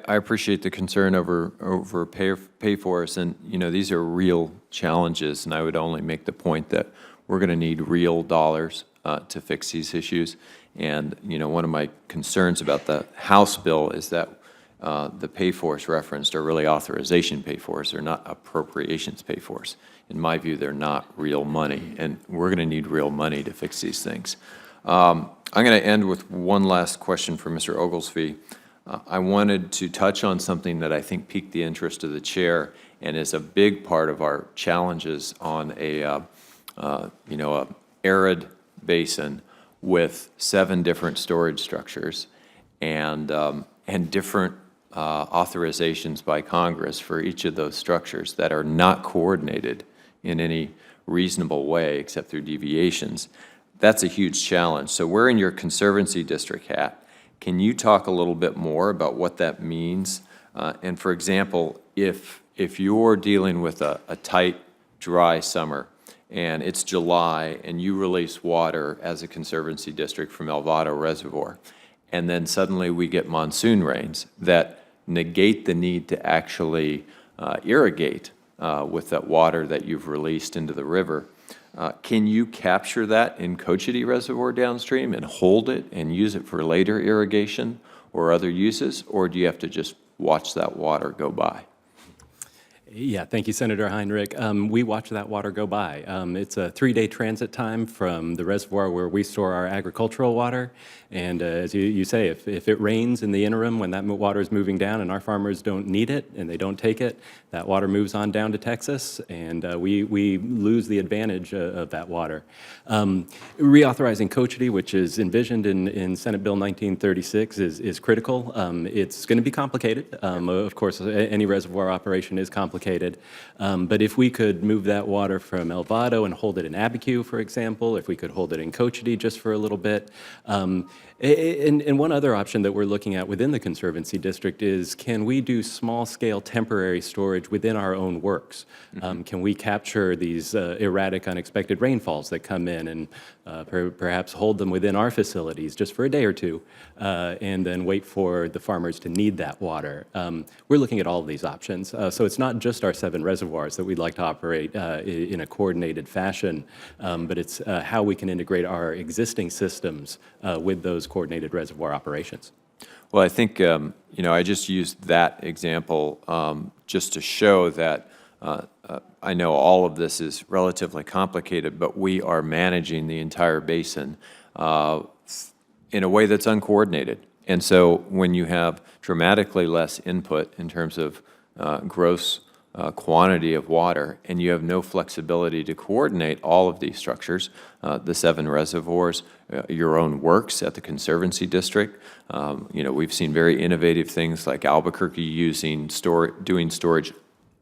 I appreciate the concern over pay for us, and these are real challenges, and I would only make the point that we're going to need real dollars to fix these issues. And one of my concerns about the House bill is that the pay-fors referenced are really authorization pay-fors. They're not appropriations pay-fors. In my view, they're not real money, and we're going to need real money to fix these things. I'm going to end with one last question for Mr. Oglesby. I wanted to touch on something that I think piqued the interest of the chair and is a big part of our challenges on a arid basin with 7 different storage structures and different authorizations by Congress for each of those structures that are not coordinated in any reasonable way except through deviations. That's a huge challenge. So we're in your Conservancy District hat. Can you talk a little bit more about what that means? And for example, if you're dealing with a tight, dry summer and it's July and you release water as a Conservancy District from Elvado Reservoir, and then suddenly we get monsoon rains that negate the need to actually irrigate with that water that you've released into the river, can you capture that in Cochiti Reservoir downstream and hold it and use it for later irrigation or other uses, or do you have to just watch that water go by? Yeah, thank you, Senator Heinrich. We watch that water go by. It's a 3-day transit time from the reservoir where we store our agricultural water. And as you say, if it rains in the interim when that water is moving down and our farmers don't need it and they don't take it, that water moves on down to Texas, and we lose the advantage of that water. Reauthorizing Cochiti, which is envisioned in Senate Bill 1936, is critical. It's going to be complicated. Of course, any reservoir operation is complicated. But if we could move that water from Elvado and hold it in Abiquiu, for example, if we could hold it in Cochiti just for a little bit. And one other option that we're looking at within the Conservancy District is, can we do small-scale temporary storage within our own works? Can we capture these erratic, unexpected rainfalls that come in and perhaps hold them within our facilities just for a day or two and then wait for the farmers to need that water? We're looking at all of these options. So it's not just our 7 reservoirs that we'd like to operate in a coordinated fashion, but it's how we can integrate our existing systems with those coordinated reservoir operations. Well, I think, I just used that example just to show that I know all of this is relatively complicated, but we are managing the entire basin in a way that's uncoordinated. And so when you have dramatically less input in terms of gross quantity of water, and you have no flexibility to coordinate all of these structures, the 7 reservoirs, your own works at the Conservancy District. We've seen very innovative things like Albuquerque doing storage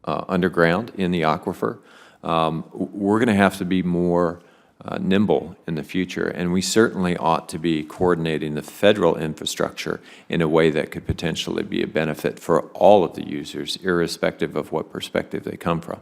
underground in the aquifer. We're going to have to be more nimble in the future, and we certainly ought to be coordinating the federal infrastructure in a way that could potentially be a benefit for all of the users, irrespective of what perspective they come from.